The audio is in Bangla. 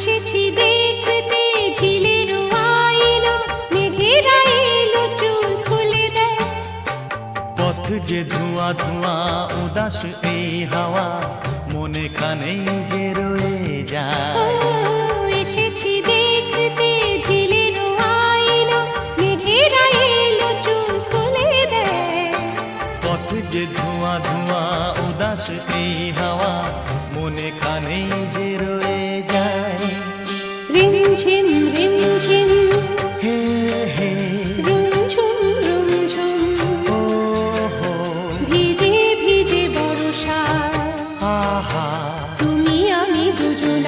এসেছি দেখতে ঝিলের আইলো, মেঘেরা এলো চুল খুলে দেয়। পথ যে ধোঁয়া ধোঁয়া উদাস এই হাওয়া, মনে খানেই যে রয়ে যায়। এসেছি দেখতে ঝিলের আইলো, মেঘেরা এলো চুল খুলে দেয়। পথ যে ধোঁয়া ধোঁয়া উদাস এই হাওয়া, মনে খানেই যে রয়ে যায়। রিমঝিম রিমঝিম হে হে রুমঝুম রুমঝুম, ও হো ভিজে ভিজে বর্ষা, আহা তুমি আমি দুজন